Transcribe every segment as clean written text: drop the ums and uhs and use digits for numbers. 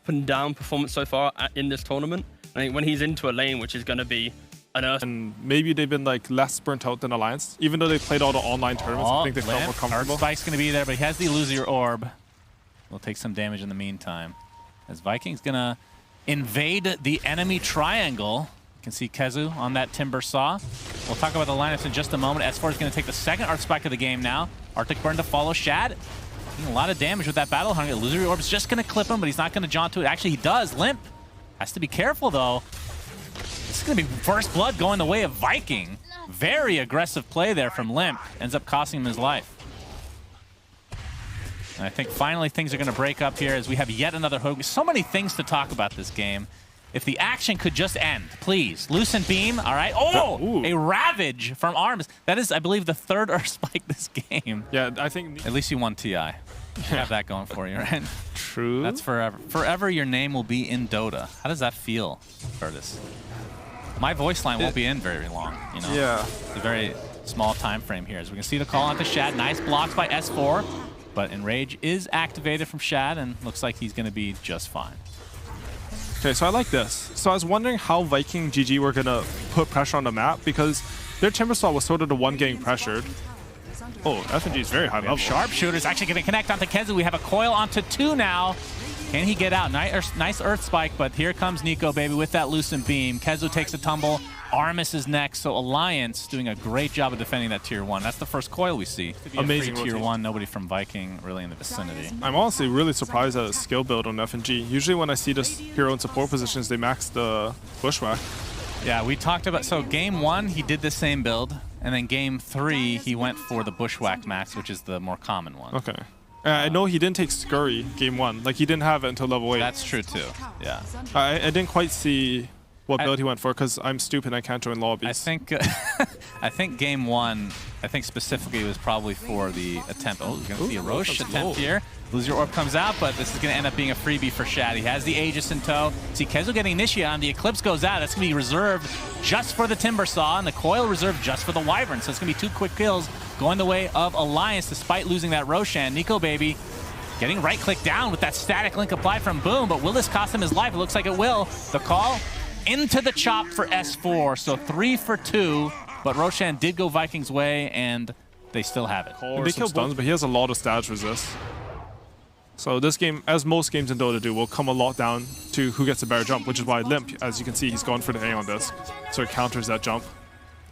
up and down performance so far in this tournament. I think when he's into a lane, which is going to be an Earth. And maybe they've been like less burnt out than Alliance. Even though they played all the online tournaments, I think they felt more comfortable. Spike's going to be there, but he has the Illusory Orb. We'll take some damage in the meantime. As Viking's going to invade the enemy triangle. You can see Kezu on that Timber Saw. We'll talk about the lineups in just a moment. S4 is going to take the second Arc Spike of the game now. Arctic Burn to follow Shad. Doing a lot of damage with that Battle Hunger. Illusory Orb is just going to clip him, but he's not going to jaunt to it. Actually, he does. Limp has to be careful, though. This is going to be first blood going the way of Viking. Very aggressive play there from Limp. Ends up costing him his life. And I think finally things are going to break up here as we have yet another hook. So many things to talk about this game. If the action could just end, please. Lucent Beam, all right. Oh, ooh. A Ravage from Arms. That is, I believe, the third Earth Spike this game. Yeah, I think... At least you won TI. You have that going for you, right? True. That's forever. Forever your name will be in Dota. How does that feel, Curtis? My voice line won't be in very long, you know? Yeah. It's a very small time frame here. As we can see the call onto Shad. Nice blocks by S4. But Enrage is activated from Shad and looks like he's going to be just fine. Okay, so I like this. So I was wondering how Viking GG were going to put pressure on the map because their Timbersaw was sort of the one getting pressured. Oh, FNG is very high level. Sharpshooter's actually going to connect onto Kezu. We have a coil onto 2 now. Can he get out? Nice Earth Spike, but here comes Nico, baby, with that Lucent Beam. Kezu takes a tumble. Armis is next, so Alliance doing a great job of defending that Tier 1. That's the first coil we see. Amazing Tier 1, nobody from Viking really in the vicinity. I'm honestly really surprised at a skill build on FNG. Usually when I see this hero in support positions, they max the Bushwhack. Yeah, we talked about, so game 1, he did the same build, and then game 3, he went for the Bushwhack max, which is the more common one. Okay. I know he didn't take Scurry game 1. Like, he didn't have it until level 8. That's true, too. Yeah. I didn't quite see what build he went for because I'm stupid and I can't join lobbies. I think I think game 1, I think specifically was probably for the attempt. Oh, you're going to see a Roche attempt here. Lose Your Orb comes out, but this is going to end up being a freebie for Shad. He has the Aegis in tow. See Kezu getting initiated on. The Eclipse goes out. That's going to be reserved just for the Timber Saw, and the Coil reserved just for the Wyvern. So it's going to be 2 quick kills going the way of Alliance despite losing that Roshan. Nico, baby, getting right-click down with that static link applied from Boom, but will this cost him his life? It looks like it will. The call into the chop for S4, so 3 for 2, but Roshan did go Vikings' way, and they still have it. They kill stuns, but he has a lot of stats resist. So this game, as most games in Dota do, will come a lot down to who gets a better jump, which is why Limp, as you can see, he's gone for the Aeon Disc, so it counters that jump.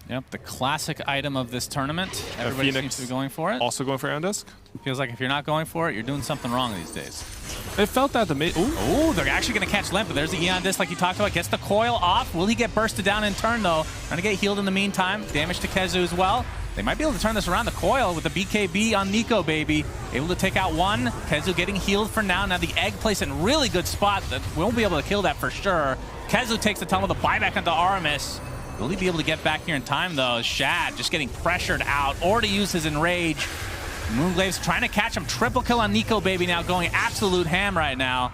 Yep, the classic item of this tournament. Everybody seems to be going for it. Also going for Aeon Disc. Feels like if you're not going for it, you're doing something wrong these days. It felt that the mid. Ooh, they're actually going to catch Limp, but there's the Aeon Disc like you talked about. Gets the coil off. Will he get bursted down in turn, though? Trying to get healed in the meantime. Damage to Kezu as well. They might be able to turn this around. The coil with the BKB on Nico, baby. Able to take out one. Kezu getting healed for now. Now the egg placed in a really good spot. That won't be able to kill that for sure. Kezu takes the tumble, the buyback onto Aramis. Will he be able to get back here in time, though? Shad just getting pressured out, or to use his Enrage. Moonglave's trying to catch him. Triple kill on Nico, baby, now going absolute ham right now.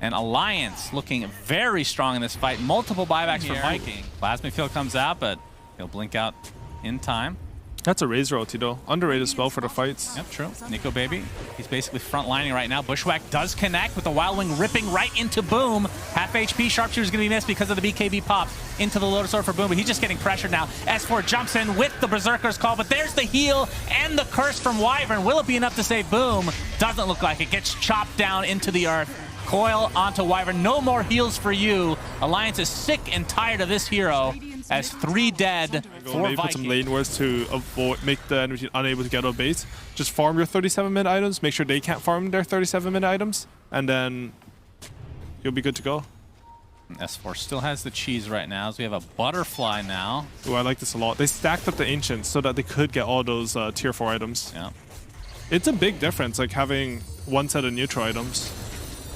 And Alliance looking very strong in this fight. Multiple buybacks for Viking. Plasma Field comes out, but he'll blink out in time. That's a Razor ulti, though. Underrated spell for the fights. Yep, true. Nico, baby, he's basically front-lining right now. Bushwhack does connect with the Wild Wing ripping right into Boom. Half HP. Sharpshooter's going to be missed because of the BKB pop into the Lotus Sword for Boom, but he's just getting pressured now. S4 jumps in with the Berserker's Call, but there's the heal and the curse from Wyvern. Will it be enough to save Boom? Doesn't look like it. Gets chopped down into the earth. Coil onto Wyvern. No more heals for you. Alliance is sick and tired of this hero. As 3 dead for Maybe put some lane wards to make the enemy team unable to get out of base. Just farm your 37-minute items. Make sure they can't farm their 37-minute items, and then you'll be good to go. S4 still has the cheese right now, as we have a Butterfly now. Ooh, I like this a lot. They stacked up the Ancients so that they could get all those Tier 4 items. Yeah. It's a big difference, like having one set of neutral items.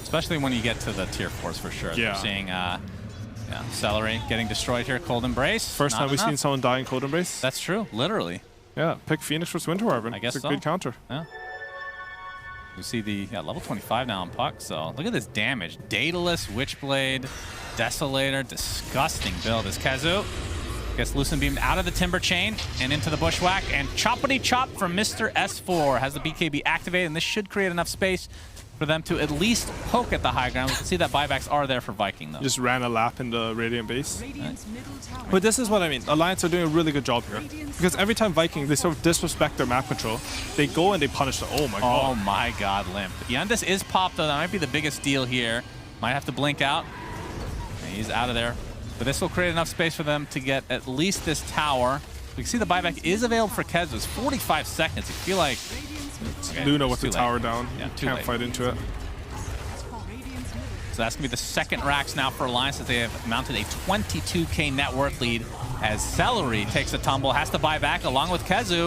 Especially when you get to the Tier 4s for sure. Yeah. We're seeing Celery getting destroyed here. Cold Embrace. First time we've seen someone die in Cold Embrace. That's true, literally. Yeah, pick Phoenix versus Winter Wyvern. I guess it's a good counter. Yeah. We see the level 25 now on Puck, so look at this damage. Daedalus, Witchblade, Desolator, disgusting build. As Kezu gets Lucent Beamed out of the Timber Chain and into the Bushwhack, and choppity chop from Mr. S4 has the BKB activated, and this should create enough space for them to at least poke at the high ground. We can see that buybacks are there for Viking, though. Just ran a lap in the Radiant base. But this is what I mean. Alliance are doing a really good job here. Because every time Viking, they sort of disrespect their map control, they go and they punish the... Oh my god. Oh my god, Limp. Yandis is popped, though. That might be the biggest deal here. Might have to blink out. And he's out of there. But this will create enough space for them to get at least this tower. We can see the buyback is available for Kez. It's 45 seconds. I feel like... Okay, Luna with the tower down. Yeah, can't fight into it. So that's going to be the second racks now for Alliance as they have mounted a 22k net worth lead as Celery takes a tumble, has to buy back along with Kezu.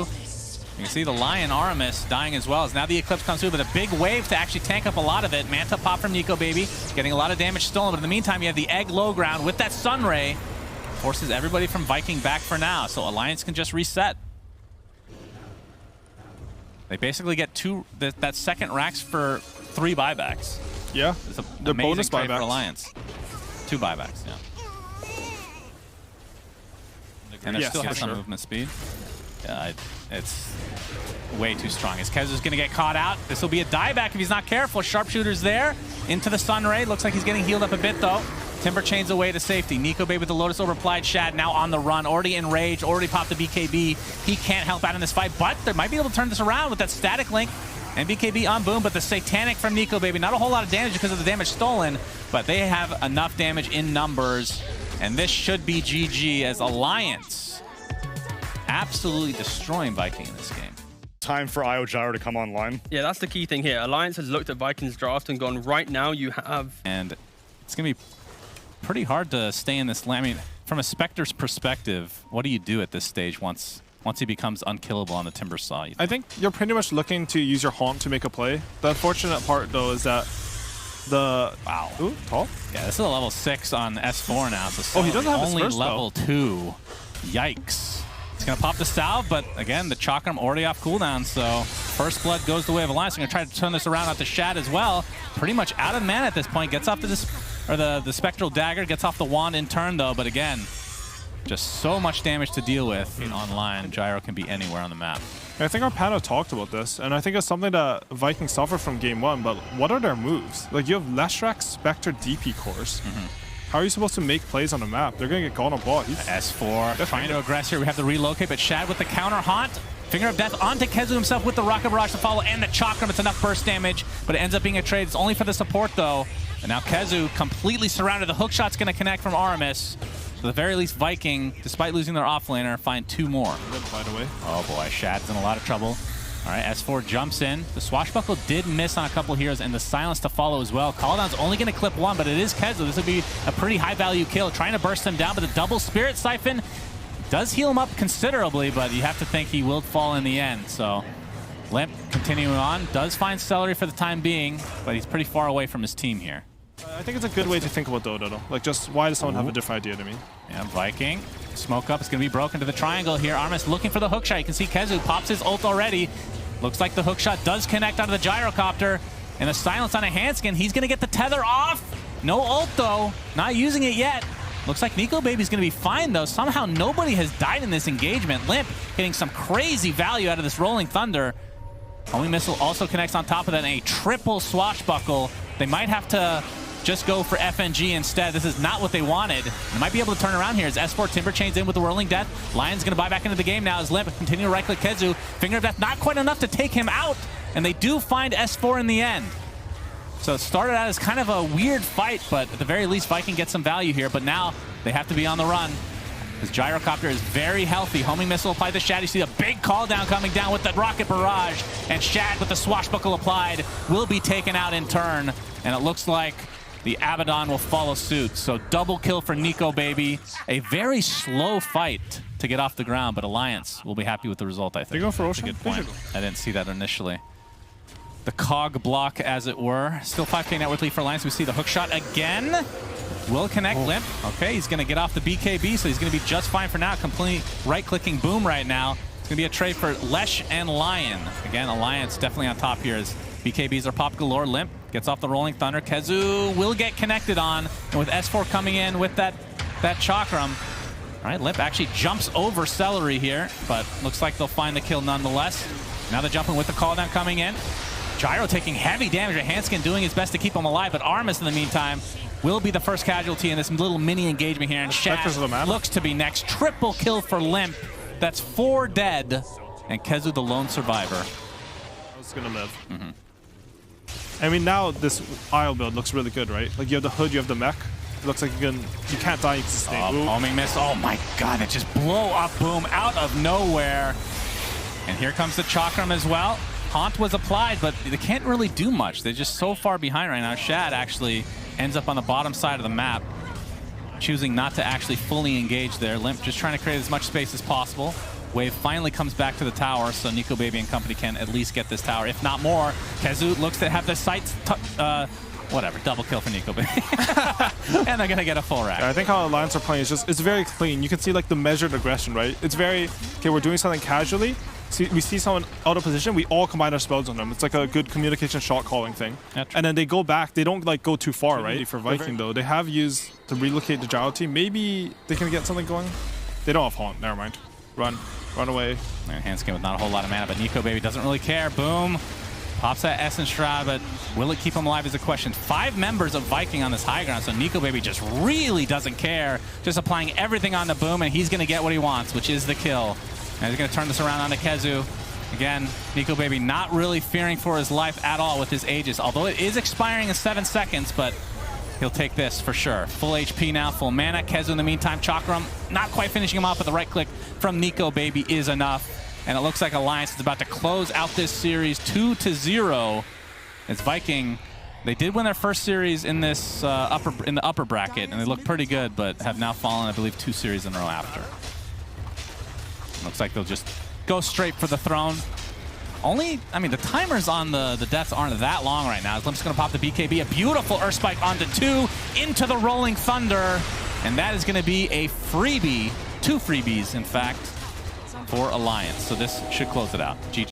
You can see the Lion Aramis dying as well as now the Eclipse comes through, but a big wave to actually tank up a lot of it. Manta pop from Nico Baby, getting a lot of damage stolen, but in the meantime you have the Egg low ground with that Sunray. Forces everybody from Viking back for now, so Alliance can just reset. They basically get that second racks for 3 buybacks. Yeah, it's an the amazing bonus trade buybacks. for Alliance. 2 buybacks, yeah. And they still have some movement speed. Yeah, it's way too strong. As Kezu's going to get caught out. This will be a dieback if he's not careful. Sharpshooter's there into the Sunray. Looks like he's getting healed up a bit, though. Timber chains away to safety. Nico Baby with the Lotus overapplied. Shad now on the run, already enraged, already popped the BKB. He can't help out in this fight, but they might be able to turn this around with that static link. And BKB on boom, but the Satanic from Nico Baby. Not a whole lot of damage because of the damage stolen, but they have enough damage in numbers. And this should be GG as Alliance absolutely destroying Viking in this game. Time for IO Gyro to come online. Yeah, that's the key thing here. Alliance has looked at Vikings draft and gone, right now you have... And it's going to be pretty hard to stay in this lane. I mean, from a Spectre's perspective, what do you do at this stage once he becomes unkillable on the Timber Saw? I think you're pretty much looking to use your Haunt to make a play. The unfortunate part, though, is that the... Wow. Ooh, tall? Yeah, this is a level 6 on S4 now. So he doesn't have only his first, level 2. Yikes. It's going to pop the salve, but again, the Chakram already off cooldown, so First Blood goes the way of Alliance. I'm going to try to turn this around out to Shad as well. Pretty much out of mana at this point. Gets off the Spectral Dagger, gets off the Wand in turn, though, but again, just so much damage to deal with online. Gyro can be anywhere on the map. I think our panel talked about this, and I think it's something that Vikings suffered from game 1, but what are their moves? Like, you have Leshrac, Spectre, DP cores. How are you supposed to make plays on the map? They're going to get gone on bot. S4 trying to aggress here. We have the relocate, but Shad with the counter haunt. Finger of Death onto Kezu himself with the Rocket Barrage to follow and the Chakram. It's enough burst damage, but it ends up being a trade. It's only for the support, though. And now Kezu completely surrounded. The hook shot's going to connect from Aramis. So at the very least, Viking, despite losing their offlaner, find 2 more. By the way. Oh boy, Shad's in a lot of trouble. All right, S4 jumps in. The Swashbuckle did miss on a couple heroes, and the Silence to follow as well. Calldown's only going to clip 1, but it is Kezu. This would be a pretty high-value kill. Trying to burst him down, but the double Spirit Siphon does heal him up considerably, but you have to think he will fall in the end. So Limp continuing on. Does find Celery for the time being, but he's pretty far away from his team here. I think it's a good way to think about DOTA, though. Like, just why does someone have a different idea to me? Yeah, Viking. Smoke up. It's going to be broken to the triangle here. Armis looking for the hookshot. You can see Kezu pops his ult already. Looks like the hookshot does connect onto the gyrocopter. And the Silence on a Handskin. He's going to get the tether off. No ult, though. Not using it yet. Looks like Nico Baby's going to be fine, though. Somehow nobody has died in this engagement. Limp getting some crazy value out of this Rolling Thunder. Homing Missile also connects on top of that. And a triple Swashbuckle. They might have to just go for FNG instead. This is not what they wanted. They might be able to turn around here as S4 Timber chains in with the Whirling Death. Lion's going to buy back into the game now as Limp continue to right-click Kezu. Finger of Death not quite enough to take him out, and they do find S4 in the end. So it started out as kind of a weird fight, but at the very least, Viking gets some value here, but now they have to be on the run. His Gyrocopter is very healthy. Homing Missile applied to Shad. You see a big call down coming down with the Rocket Barrage, and Shad with the Swashbuckle applied will be taken out in turn, and it looks like the Abaddon will follow suit. So double kill for Nico Baby. A very slow fight to get off the ground, but Alliance will be happy with the result, I think. They're going for Ocean? That's a good point. I didn't see that initially. The cog block, as it were. Still 5k net worth lead for Alliance. We see the hook shot again. Will connect Limp. Okay, he's going to get off the BKB, so he's going to be just fine for now. Complete right-clicking boom right now. It's going to be a trade for Lesh and Lion. Again, Alliance definitely on top here as BKBs are pop galore. Limp gets off the Rolling Thunder. Kezu will get connected on. And with S4 coming in with that Chakram. All right, Limp actually jumps over Celery here, but looks like they'll find the kill nonetheless. Now they're jumping with the call down coming in. Gyro taking heavy damage. Hanskin doing his best to keep him alive, but Armus in the meantime will be the first casualty in this little mini engagement here. And Shad looks to be next. Triple kill for Limp. That's 4 dead. And Kezu the lone survivor. I was gonna live. I mean, now this Isle build looks really good, right? Like you have the hood, you have the mech. It looks like you can't die, you can sustain. Homing miss. Oh my god, it just blow up boom out of nowhere. And here comes the Chakram as well. Haunt was applied, but they can't really do much. They're just so far behind right now. Shad actually ends up on the bottom side of the map, choosing not to actually fully engage there. Limp just trying to create as much space as possible. Wave finally comes back to the tower, so Nico Baby and company can at least get this tower, if not more. Kezu looks to have the sights, whatever, double kill for Nico Baby. And they're gonna get a full rack. Yeah, I think how Alliance are playing is just, it's very clean. You can see like the measured aggression, right? It's very, okay, we're doing something casually. We see someone out of position, we all combine our spells on them. It's like a good communication shot calling thing. And then they go back, they don't like go too far, right? For Viking though, they have used to relocate the Gyro team. Maybe they can get something going. They don't have Haunt, never mind. Run away. Hanskin with not a whole lot of mana, but Nico Baby doesn't really care. Boom. Pops that Essence Shroud, but will it keep him alive is a question. 5 members of Viking on this high ground, so Nico Baby just really doesn't care. Just applying everything on the boom, and he's going to get what he wants, which is the kill. And he's going to turn this around onto Kezu. Again, Nico Baby not really fearing for his life at all with his Aegis, although it is expiring in 7 seconds, but he'll take this for sure. Full HP now, full mana. Kezu in the meantime, Chakram not quite finishing him off, but the right click from Nico Baby is enough. And it looks like Alliance is about to close out this series 2-0. As Viking, they did win their first series in this in the upper bracket, and they look pretty good, but have now fallen, I believe, 2 series in a row after. Looks like they'll just go straight for the throne. Only, I mean, the timers on the deaths aren't that long right now. Limp's going to pop the BKB, a beautiful Earth Spike onto 2, into the Rolling Thunder, and that is going to be a freebie, 2 freebies, in fact, for Alliance. So this should close it out. GG.